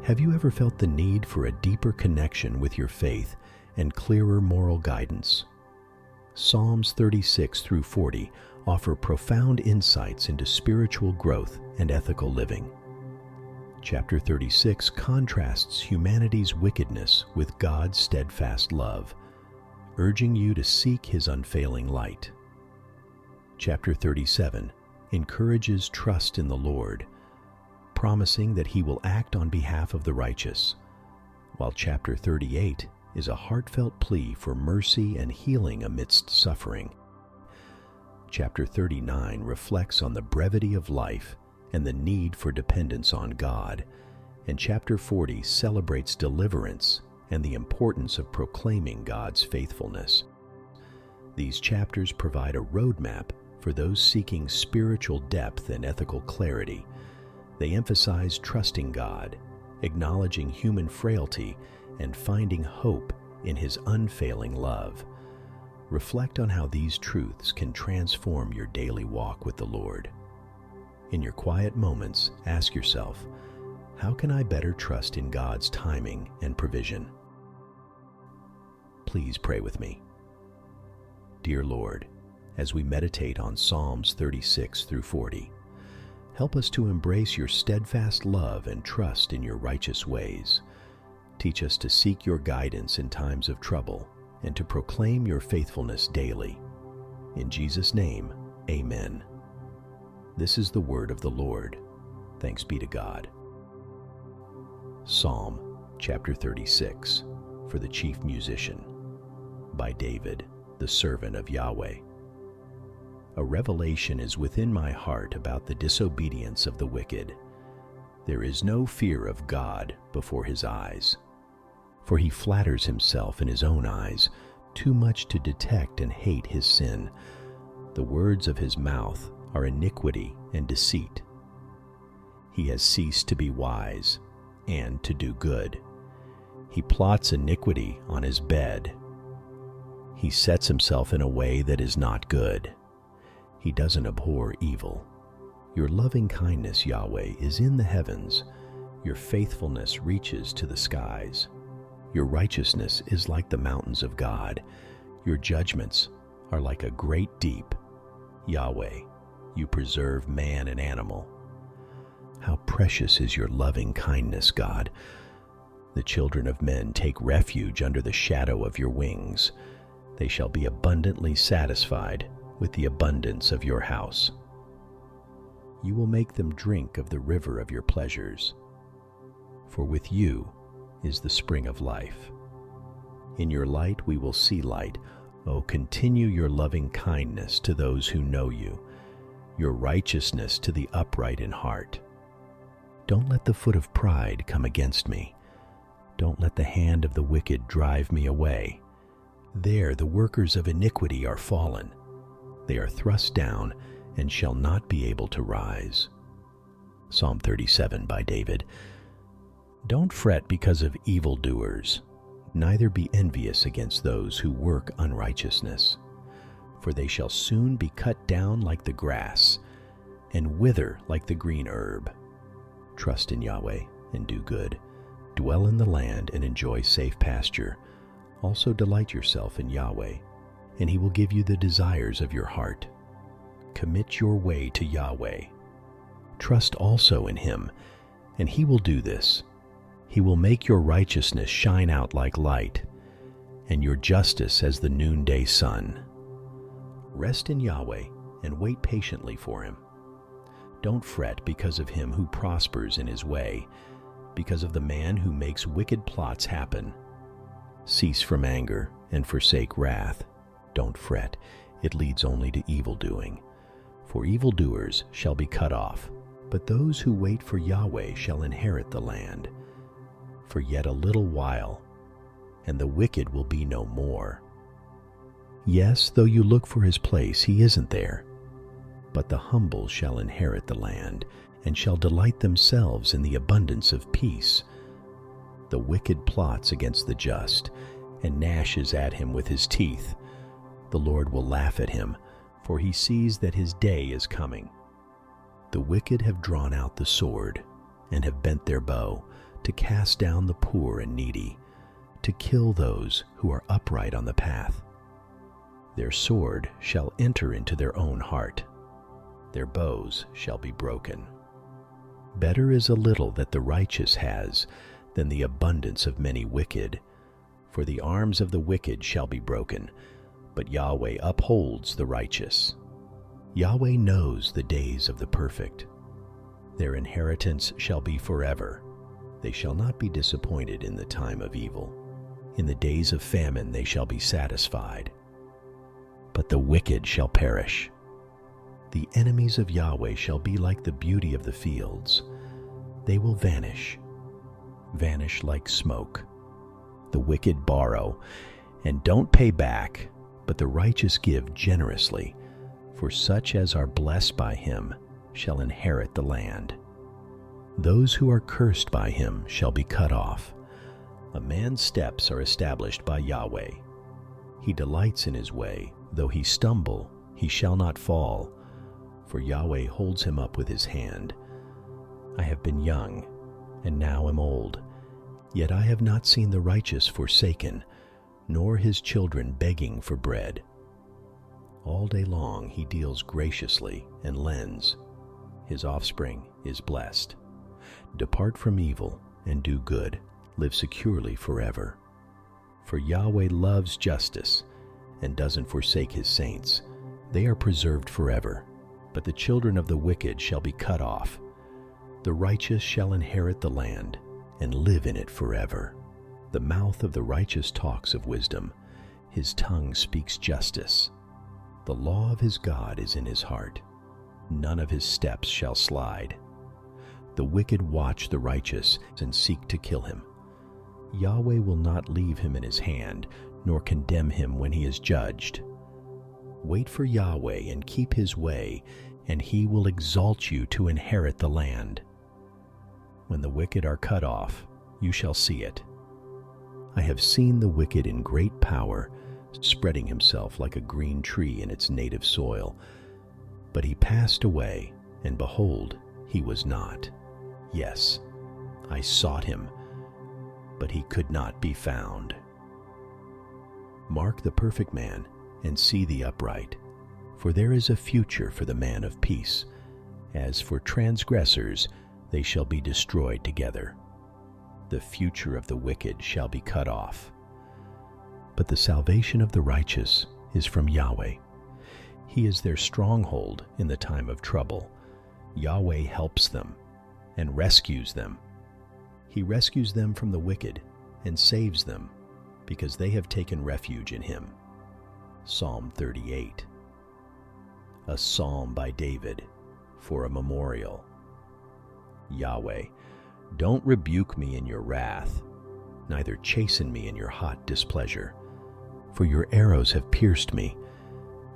Have you ever felt the need for a deeper connection with your faith and clearer moral guidance? Psalms 36 through 40 offer profound insights into spiritual growth and ethical living. Chapter 36 contrasts humanity's wickedness with God's steadfast love, urging you to seek His unfailing light. Chapter 37 encourages trust in the Lord, promising that He will act on behalf of the righteous, while Chapter 38 is a heartfelt plea for mercy and healing amidst suffering. Chapter 39 reflects on the brevity of life and the need for dependence on God, and Chapter 40 celebrates deliverance and the importance of proclaiming God's faithfulness. These chapters provide a roadmap for those seeking spiritual depth and ethical clarity. They emphasize trusting God, acknowledging human frailty, and finding hope in His unfailing love. Reflect on how these truths can transform your daily walk with the Lord. In your quiet moments, ask yourself, how can I better trust in God's timing and provision? Please pray with me. Dear Lord, as we meditate on Psalms 36 through 40, help us to embrace your steadfast love and trust in your righteous ways. Teach us to seek your guidance in times of trouble and to proclaim your faithfulness daily. In Jesus' name, amen. This is the word of the Lord. Thanks be to God. Psalm chapter 36 for the chief musician, by David, the servant of Yahweh. A revelation is within my heart about the disobedience of the wicked. There is no fear of God before His eyes, for He flatters Himself in His own eyes, too much to detect and hate his sin. The words of His mouth are iniquity and deceit. He has ceased to be wise and to do good. He plots iniquity on his bed. He sets himself in a way that is not good. He doesn't abhor evil. Your loving kindness, Yahweh, is in the heavens. Your faithfulness reaches to the skies. Your righteousness is like the mountains of God. Your judgments are like a great deep. Yahweh, you preserve man and animal. How precious is your loving kindness, God. The children of men take refuge under the shadow of your wings. They shall be abundantly satisfied with the abundance of your house. You will make them drink of the river of your pleasures, for with you is the spring of life. In your light we will see light. Oh, continue your loving kindness to those who know you, your righteousness to the upright in heart. Don't let the foot of pride come against me. Don't let the hand of the wicked drive me away. There the workers of iniquity are fallen. They are thrust down and shall not be able to rise. Psalm 37 by David. Don't fret because of evildoers, neither be envious against those who work unrighteousness, for they shall soon be cut down like the grass and wither like the green herb. Trust in Yahweh and do good. Dwell in the land and enjoy safe pasture. Also delight yourself in Yahweh, and He will give you the desires of your heart. Commit your way to Yahweh. Trust also in Him, and He will do this. He will make your righteousness shine out like light, and your justice as the noonday sun. Rest in Yahweh and wait patiently for Him. Don't fret because of him who prospers in his way, because of the man who makes wicked plots happen. Cease from anger and forsake wrath. Don't fret, it leads only to evil-doing. For evildoers shall be cut off, but those who wait for Yahweh shall inherit the land. For yet a little while, and the wicked will be no more. Yes, though you look for his place, he isn't there. But the humble shall inherit the land, and shall delight themselves in the abundance of peace. The wicked plots against the just, and gnashes at him with his teeth. The Lord will laugh at him, for he sees that his day is coming. The wicked have drawn out the sword, and have bent their bow, to cast down the poor and needy, to kill those who are upright on the path. Their sword shall enter into their own heart. Their bows shall be broken. Better is a little that the righteous has than the abundance of many wicked. For the arms of the wicked shall be broken, but Yahweh upholds the righteous. Yahweh knows the days of the perfect. Their inheritance shall be forever. They shall not be disappointed in the time of evil. In the days of famine they shall be satisfied. But the wicked shall perish. The enemies of Yahweh shall be like the beauty of the fields. They will vanish like smoke. The wicked borrow and don't pay back, but the righteous give generously, for such as are blessed by him shall inherit the land. Those who are cursed by him shall be cut off. A man's steps are established by Yahweh. He delights in his way. Though he stumble, he shall not fall, for Yahweh holds him up with his hand. I have been young, and now am old, yet I have not seen the righteous forsaken, nor his children begging for bread. All day long he deals graciously and lends. His offspring is blessed. Depart from evil and do good. Live securely forever. For Yahweh loves justice and doesn't forsake his saints. They are preserved forever, but the children of the wicked shall be cut off. The righteous shall inherit the land and live in it forever. The mouth of the righteous talks of wisdom. His tongue speaks justice. The law of his God is in his heart. None of his steps shall slide. The wicked watch the righteous and seek to kill him. Yahweh will not leave him in his hand, nor condemn him when he is judged. Wait for Yahweh and keep his way, and he will exalt you to inherit the land. When the wicked are cut off, you shall see it. I have seen the wicked in great power, spreading himself like a green tree in its native soil. But he passed away, and behold, he was not. Yes, I sought him, but he could not be found. Mark the perfect man, and see the upright, for there is a future for the man of peace. As for transgressors, they shall be destroyed together. The future of the wicked shall be cut off. But the salvation of the righteous is from Yahweh. He is their stronghold in the time of trouble. Yahweh helps them and rescues them. He rescues them from the wicked and saves them, because they have taken refuge in him. Psalm 38. A psalm by David for a memorial. Yahweh, don't rebuke me in your wrath, neither chasten me in your hot displeasure. For your arrows have pierced me,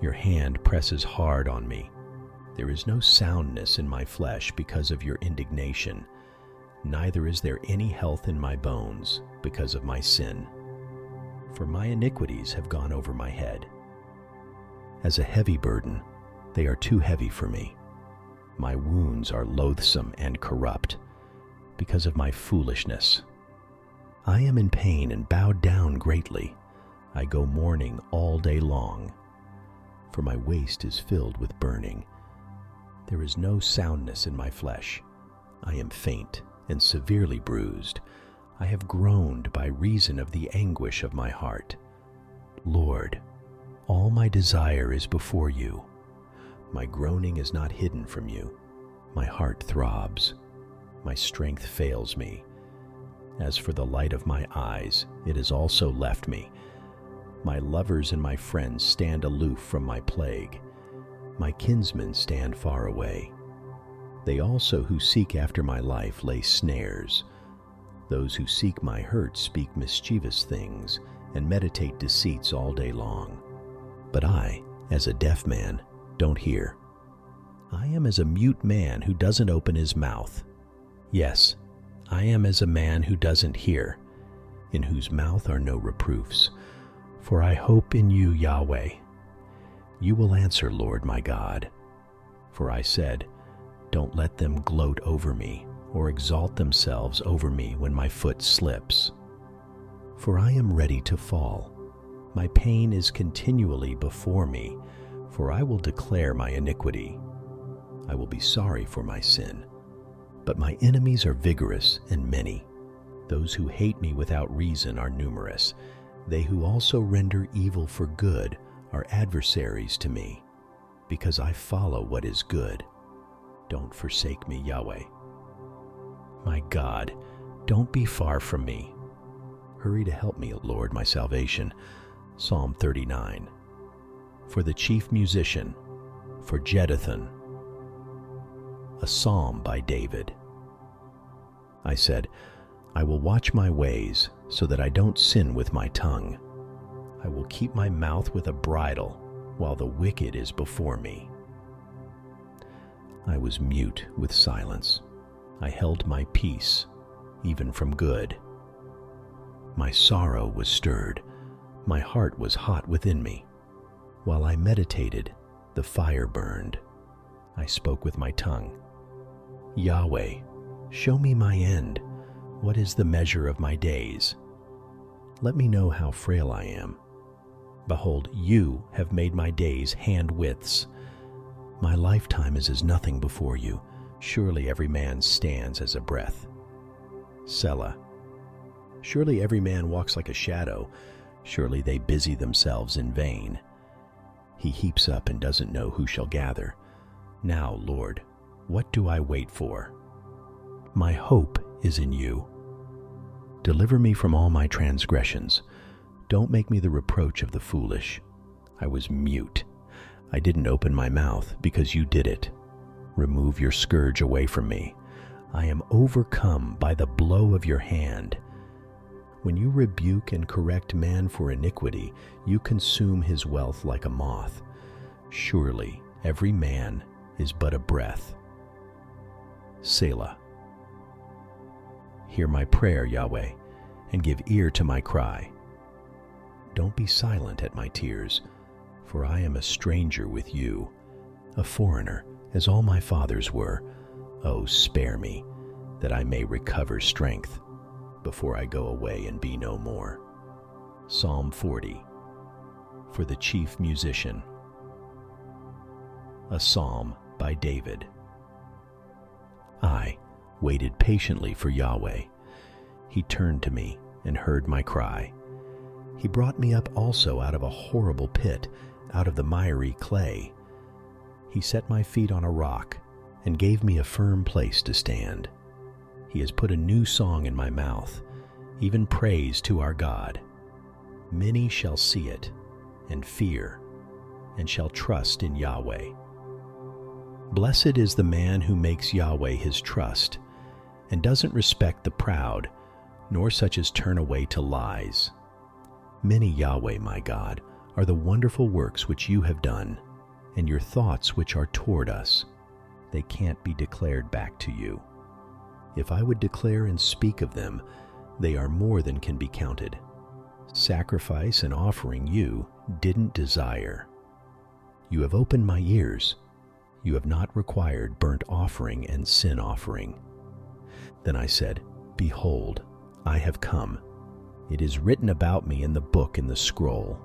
your hand presses hard on me. There is no soundness in my flesh because of your indignation, neither is there any health in my bones because of my sin. For my iniquities have gone over my head. As a heavy burden, they are too heavy for me. My wounds are loathsome and corrupt because of my foolishness. I am in pain and bowed down greatly. I go mourning all day long, for my waist is filled with burning. There is no soundness in my flesh. I am faint and severely bruised. I have groaned by reason of the anguish of my heart. Lord, all my desire is before you. My groaning is not hidden from you. My heart throbs. My strength fails me. As for the light of my eyes, it has also left me. My lovers and my friends stand aloof from my plague. My kinsmen stand far away. They also who seek after my life lay snares. Those who seek my hurt speak mischievous things and meditate deceits all day long. But I, as a deaf man, don't hear. I am as a mute man who doesn't open his mouth. Yes, I am as a man who doesn't hear, in whose mouth are no reproofs. For I hope in you, Yahweh. You will answer, Lord my God. For I said, don't let them gloat over me. or exalt themselves over me when my foot slips. For I am ready to fall. My pain is continually before me, for I will declare my iniquity. I will be sorry for my sin. But my enemies are vigorous and many. Those who hate me without reason are numerous. They who also render evil for good are adversaries to me, because I follow what is good. Don't forsake me, Yahweh. My God, don't be far from me. Hurry to help me, Lord, my salvation. Psalm 39. For the chief musician, for Jeduthun. A psalm by David. I said, I will watch my ways so that I don't sin with my tongue. I will keep my mouth with a bridle while the wicked is before me. I was mute with silence. I held my peace, even from good. My sorrow was stirred. My heart was hot within me. While I meditated, the fire burned. I spoke with my tongue. Yahweh, show me my end. What is the measure of my days? Let me know how frail I am. Behold, you have made my days hand-widths. My lifetime is as nothing before you. Surely every man stands as a breath. Selah. Surely every man walks like a shadow. Surely they busy themselves in vain. He heaps up and doesn't know who shall gather. Now, Lord, what do I wait for? My hope is in you. Deliver me from all my transgressions. Don't make me the reproach of the foolish. I was mute. I didn't open my mouth because you did it. Remove your scourge away from me. I am overcome by the blow of your hand. When you rebuke and correct man for iniquity, you consume his wealth like a moth. Surely every man is but a breath. Selah. Hear my prayer, Yahweh, and give ear to my cry. Don't be silent at my tears, for I am a stranger with you, a foreigner, as all my fathers were. Oh, spare me, that I may recover strength before I go away and be no more. Psalm 40. For the chief musician. A psalm by David. I waited patiently for Yahweh. He turned to me and heard my cry. He brought me up also out of a horrible pit, out of the miry clay. He set my feet on a rock and gave me a firm place to stand. He has put a new song in my mouth, even praise to our God. Many shall see it and fear, and shall trust in Yahweh. Blessed is the man who makes Yahweh his trust, and doesn't respect the proud, nor such as turn away to lies. Many, Yahweh, my God, are the wonderful works which you have done, and your thoughts which are toward us. They can't be declared back to you. If I would declare and speak of them, they are more than can be counted. Sacrifice and offering you didn't desire. You have opened my ears. You have not required burnt offering and sin offering. Then I said, Behold, I have come. It is written about me in the book in the scroll.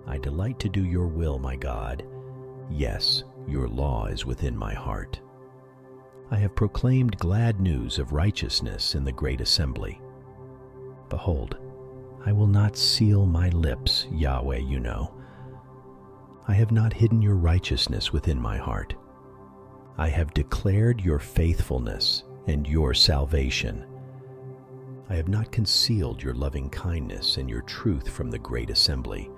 I delight to do your will, my God. Yes, your law is within my heart. I have proclaimed glad news of righteousness in the great assembly. Behold, I will not seal my lips, Yahweh, you know. I have not hidden your righteousness within my heart. I have declared your faithfulness and your salvation. I have not concealed your loving kindness and your truth from the great assembly.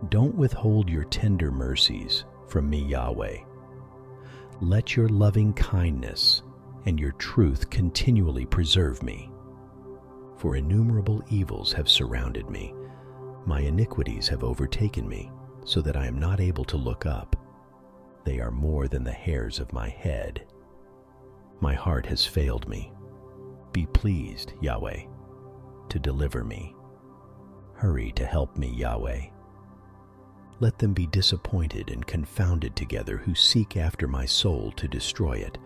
Don't withhold your tender mercies from me, Yahweh. Let your loving kindness and your truth continually preserve me. For innumerable evils have surrounded me. My iniquities have overtaken me, so that I am not able to look up. They are more than the hairs of my head. My heart has failed me. Be pleased, Yahweh, to deliver me. Hurry to help me, Yahweh. Let them be disappointed and confounded together who seek after my soul to destroy it.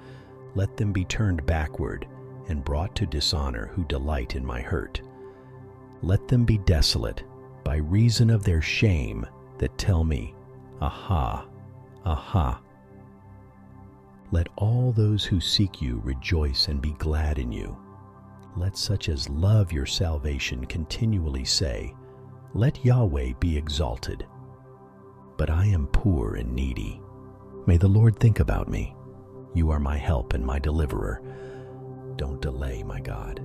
Let them be turned backward and brought to dishonor who delight in my hurt. Let them be desolate by reason of their shame that tell me, Aha, aha. Let all those who seek you rejoice and be glad in you. Let such as love your salvation continually say, Let Yahweh be exalted. But I am poor and needy. May the Lord think about me. You are my help and my deliverer. Don't delay, my God.